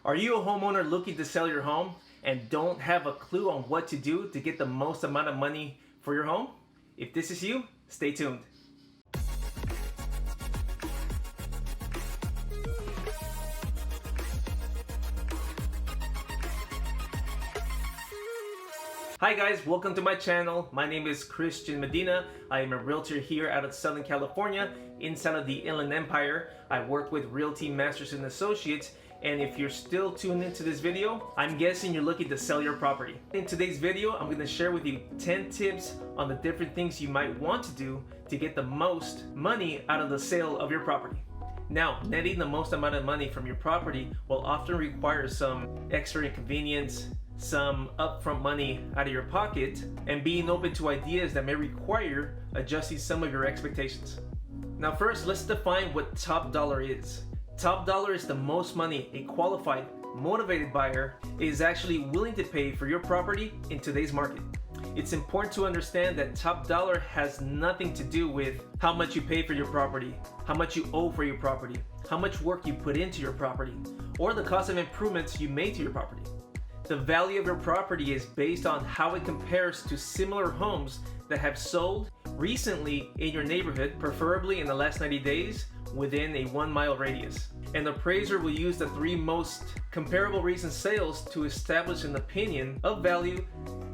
Are you a homeowner looking to sell your home and don't have a clue on what to do to get the most amount of money for your home? If this is you, stay tuned. Hi guys, welcome to my channel. My name is Christian Medina. I am a realtor here out of Southern California, inside of the Inland Empire. I work with Realty Masters and Associates, and if you're still tuned into this video, I'm guessing you're looking to sell your property. In today's video, I'm going to share with you 10 tips on the different things you might want to do to get the most money out of the sale of your property. Now, netting the most amount of money from your property will often require some extra inconvenience, some upfront money out of your pocket, and being open to ideas that may require adjusting some of your expectations. Now first, let's define what top dollar is. Top dollar is the most money a qualified, motivated buyer is actually willing to pay for your property in today's market. It's important to understand that top dollar has nothing to do with how much you pay for your property, how much you owe for your property, how much work you put into your property, or the cost of improvements you made to your property. The value of your property is based on how it compares to similar homes that have sold recently in your neighborhood, preferably in the last 90 days within a 1 mile radius. An appraiser will use the 3 most comparable recent sales to establish an opinion of value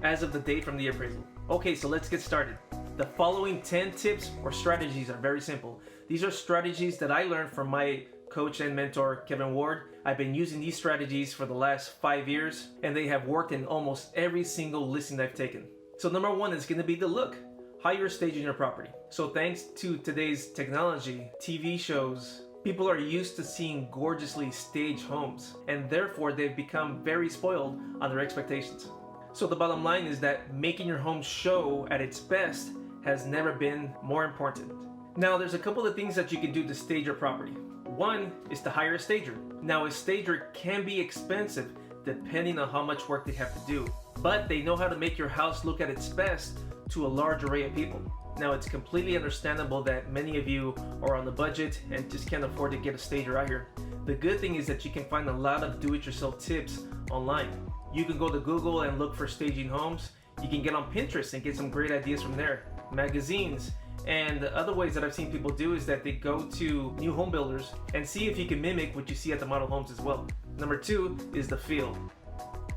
as of the date from the appraisal. Okay, so let's get started. The following 10 tips or strategies are very simple. These are strategies that I learned from my coach and mentor, Kevin Ward. I've been using these strategies for the last 5 years, and they have worked in almost every single listing I've taken. So number 1 is going to be the look, how you're staging your property. So thanks to today's technology, TV shows, people are used to seeing gorgeously staged homes, and therefore they've become very spoiled on their expectations. So the bottom line is that making your home show at its best has never been more important. Now there's a couple of things that you can do to stage your property. One is to hire a stager. Now a stager can be expensive depending on how much work they have to do, but they know how to make your house look at its best to a large array of people. Now it's completely understandable that many of you are on the budget and just can't afford to get a stager out here. The good thing is that you can find a lot of do-it-yourself tips online. You can go to Google and look for staging homes. You can get on Pinterest and get some great ideas from there. Magazines. And the other ways that I've seen people do is that they go to new home builders and see if you can mimic what you see at the model homes as well. Number 2 is the feel.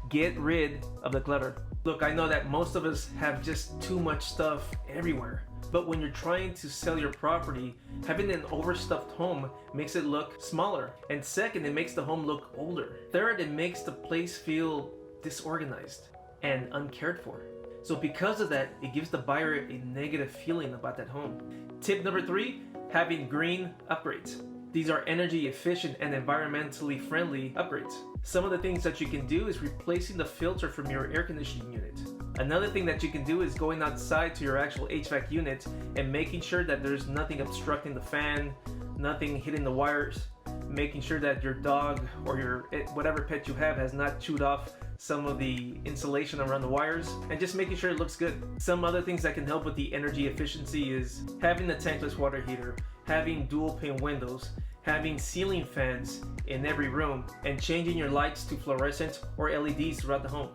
Get rid of the clutter. Look, I know that most of us have just too much stuff everywhere, but when you're trying to sell your property, having an overstuffed home makes it look smaller. And second, it makes the home look older. Third, it makes the place feel disorganized and uncared for. So because of that, it gives the buyer a negative feeling about that home. Tip number 3, having green upgrades. These are energy efficient and environmentally friendly upgrades. Some of the things that you can do is replacing the filter from your air conditioning unit. Another thing that you can do is going outside to your actual HVAC unit and making sure that there's nothing obstructing the fan, nothing hitting the wires, making sure that your dog or your whatever pet you have has not chewed off some of the insulation around the wires, and just making sure it looks good. Some other things that can help with the energy efficiency is having a tankless water heater, having dual pane windows, having ceiling fans in every room, and changing your lights to fluorescent or LEDs throughout the home.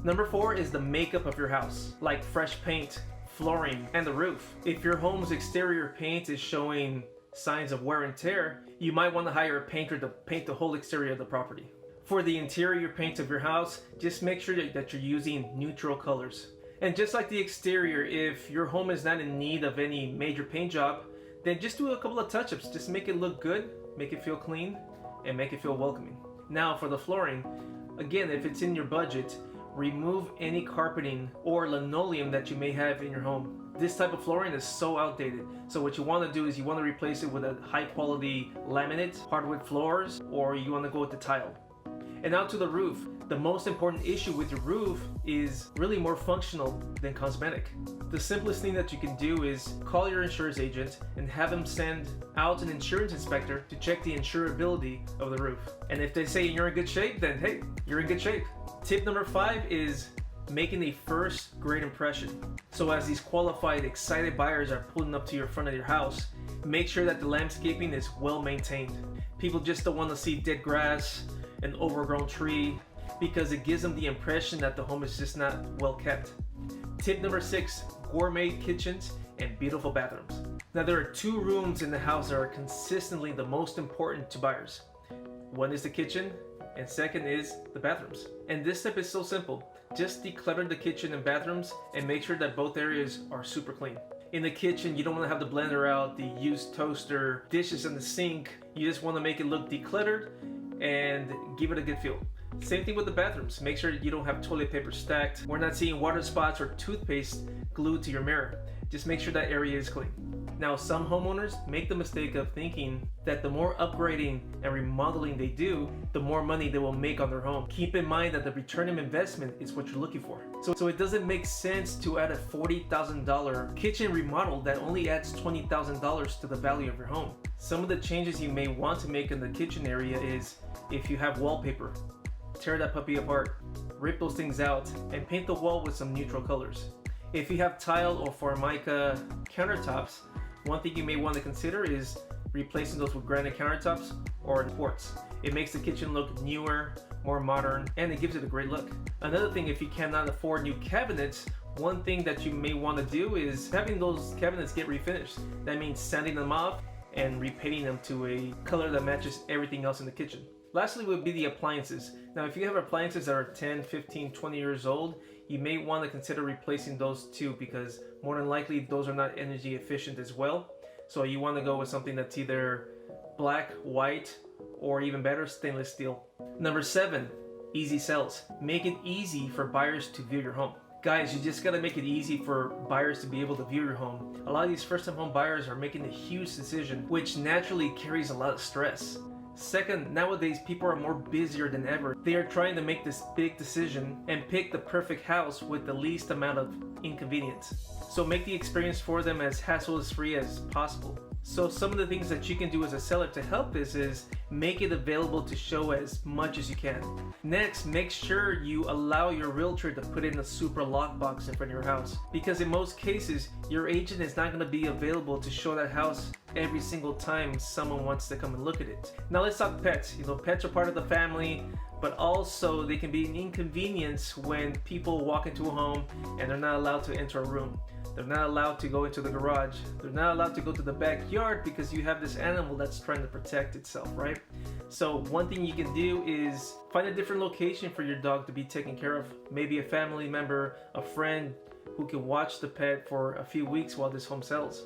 Number 4 is the makeup of your house, like fresh paint, flooring, and the roof. If your home's exterior paint is showing signs of wear and tear, you might want to hire a painter to paint the whole exterior of the property. For the interior paint of your house, just make sure that you're using neutral colors. And just like the exterior, if your home is not in need of any major paint job, then just do a couple of touch-ups. Just make it look good, make it feel clean, and make it feel welcoming. Now for the flooring, again, if it's in your budget, remove any carpeting or linoleum that you may have in your home. This type of flooring is so outdated. So what you want to do is you want to replace it with a high quality laminate, hardwood floors, or you want to go with the tile. And now to the roof. The most important issue with your roof is really more functional than cosmetic. The simplest thing that you can do is call your insurance agent and have them send out an insurance inspector to check the insurability of the roof. And if they say you're in good shape, then hey, you're in good shape. Tip number 5 is making a first great impression. So as these qualified, excited buyers are pulling up to your front of your house, make sure that the landscaping is well maintained. People just don't want to see dead grass, an overgrown tree, because it gives them the impression that the home is just not well kept. Tip number 6, gourmet kitchens and beautiful bathrooms. Now there are 2 rooms in the house that are consistently the most important to buyers. One is the kitchen, and second is the bathrooms. And this step is so simple. Just declutter the kitchen and bathrooms and make sure that both areas are super clean. In the kitchen, you don't want to have the blender out, the used toaster, dishes in the sink. You just want to make it look decluttered and give it a good feel. Same thing with the bathrooms. Make sure you don't have toilet paper stacked. We're not seeing water spots or toothpaste glued to your mirror. Just make sure that area is clean. Now, some homeowners make the mistake of thinking that the more upgrading and remodeling they do, the more money they will make on their home. Keep in mind that the return of investment is what you're looking for. So it doesn't make sense to add a $40,000 kitchen remodel that only adds $20,000 to the value of your home. Some of the changes you may want to make in the kitchen area is, if you have wallpaper, tear that puppy apart, rip those things out, and paint the wall with some neutral colors. If you have tile or Formica countertops, one thing you may want to consider is replacing those with granite countertops or quartz. It makes the kitchen look newer, more modern, and it gives it a great look. Another thing, if you cannot afford new cabinets, one thing that you may want to do is having those cabinets get refinished. That means sanding them off and repainting them to a color that matches everything else in the kitchen. Lastly would be the appliances. Now, if you have appliances that are 10, 15, 20 years old, you may want to consider replacing those too, because more than likely those are not energy efficient as well. So you want to go with something that's either black, white, or even better, stainless steel. Number 7, easy sales. Make it easy for buyers to view your home. Guys, you just gotta make it easy for buyers to be able to view your home. A lot of these first-time home buyers are making a huge decision, which naturally carries a lot of stress. Second, nowadays people are more busier than ever. They are trying to make this big decision and pick the perfect house with the least amount of inconvenience. So make the experience for them as hassle-free as possible. So some of the things that you can do as a seller to help this is make it available to show as much as you can. Next, make sure you allow your realtor to put in a super lockbox in front of your house, because in most cases, your agent is not going to be available to show that house every single time someone wants to come and look at it. Now let's talk pets. Pets are part of the family, but also they can be an inconvenience when people walk into a home and they're not allowed to enter a room. They're not allowed to go into the garage. They're not allowed to go to the backyard because you have this animal that's trying to protect itself, right? So one thing you can do is find a different location for your dog to be taken care of. Maybe a family member, a friend who can watch the pet for a few weeks while this home sells.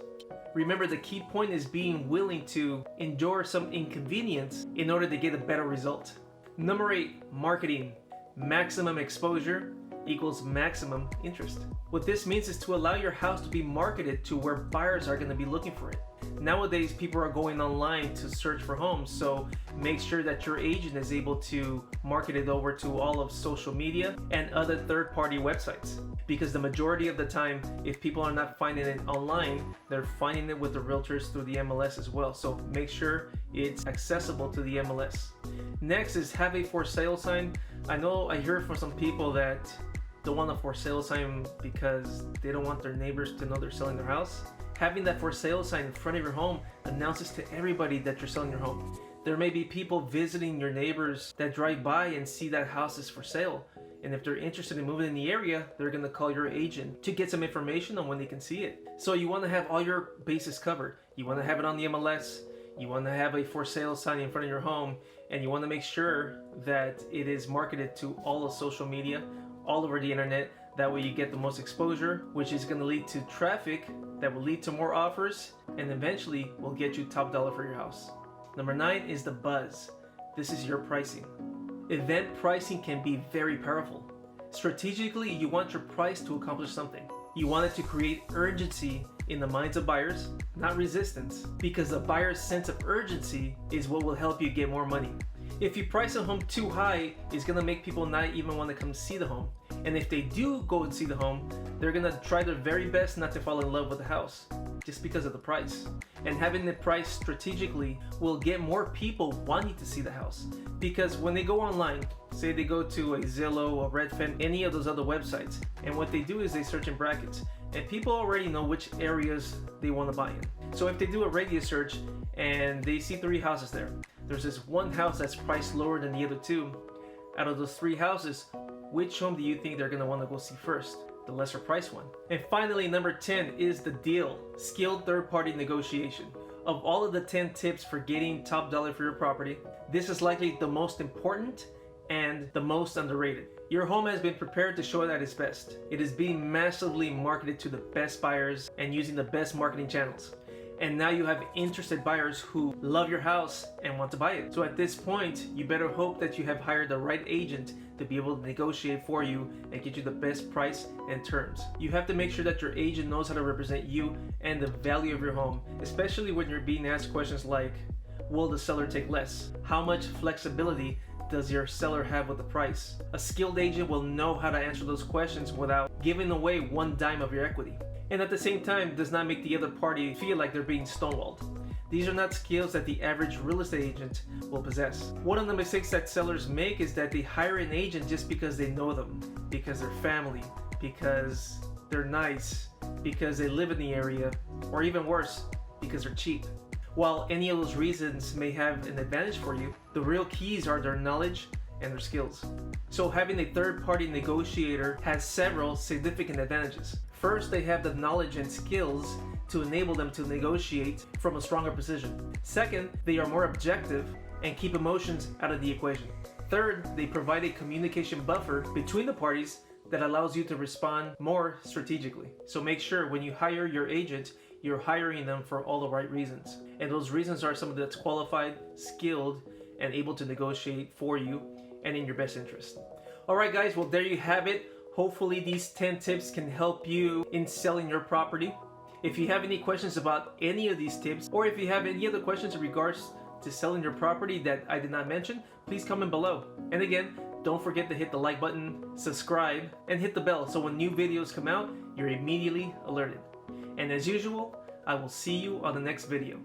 Remember, the key point is being willing to endure some inconvenience in order to get a better result. Number 8, marketing. Maximum exposure equals maximum interest. What this means is to allow your house to be marketed to where buyers are going to be looking for it. Nowadays, people are going online to search for homes, so make sure that your agent is able to market it over to all of social media and other third-party websites. Because the majority of the time, if people are not finding it online, they're finding it with the realtors through the MLS as well. So make sure it's accessible to the MLS. Next is have a for sale sign. I know I hear from some people that don't want a for sale sign because they don't want their neighbors to know they're selling their house. Having that for sale sign in front of your home announces to everybody that you're selling your home. There may be people visiting your neighbors that drive by and see that house is for sale. And if they're interested in moving in the area, they're gonna call your agent to get some information on when they can see it. So you wanna have all your bases covered. You wanna have it on the MLS, you wanna have a for sale sign in front of your home, and you wanna make sure that it is marketed to all of social media, all over the internet. That way you get the most exposure, which is gonna lead to traffic that will lead to more offers, and eventually will get you top dollar for your house. Number 9 is the buzz. This is your pricing. Event pricing can be very powerful. Strategically, you want your price to accomplish something. You want it to create urgency in the minds of buyers, not resistance, because the buyer's sense of urgency is what will help you get more money. If you price a home too high, it's gonna make people not even want to come see the home. And if they do go and see the home, they're gonna try their very best not to fall in love with the house, just because of the price. And having it priced strategically will get more people wanting to see the house. Because when they go online, say they go to a Zillow, a Redfin, any of those other websites, and what they do is they search in brackets, and people already know which areas they want to buy in. So if they do a radius search and they see 3 houses there, there's this one house that's priced lower than the other two. Out of those 3 houses, which home do you think they're going to want to go see first? The lesser price one. And finally, number 10 is the deal. Skilled third-party negotiation. Of all of the 10 tips for getting top dollar for your property, this is likely the most important and the most underrated. Your home has been prepared to show it at its best. It is being massively marketed to the best buyers and using the best marketing channels. And now you have interested buyers who love your house and want to buy it. So at this point, you better hope that you have hired the right agent to be able to negotiate for you and get you the best price and terms. You have to make sure that your agent knows how to represent you and the value of your home, especially when you're being asked questions like, will the seller take less? How much flexibility does your seller have with the price? A skilled agent will know how to answer those questions without giving away one dime of your equity. And at the same time, does not make the other party feel like they're being stonewalled. These are not skills that the average real estate agent will possess. One of the mistakes that sellers make is that they hire an agent just because they know them, because they're family, because they're nice, because they live in the area, or even worse, because they're cheap. While any of those reasons may have an advantage for you, the real keys are their knowledge and their skills. So having a third-party negotiator has several significant advantages. First, they have the knowledge and skills to enable them to negotiate from a stronger position. Second, they are more objective and keep emotions out of the equation. Third, they provide a communication buffer between the parties that allows you to respond more strategically. So make sure when you hire your agent, you're hiring them for all the right reasons. And those reasons are somebody that's qualified, skilled, and able to negotiate for you and in your best interest. All right, guys, well, there you have it. Hopefully these 10 tips can help you in selling your property. If you have any questions about any of these tips, or if you have any other questions in regards to selling your property that I did not mention, please comment below. And again, don't forget to hit the like button, subscribe, and hit the bell so when new videos come out, you're immediately alerted. And as usual, I will see you on the next video.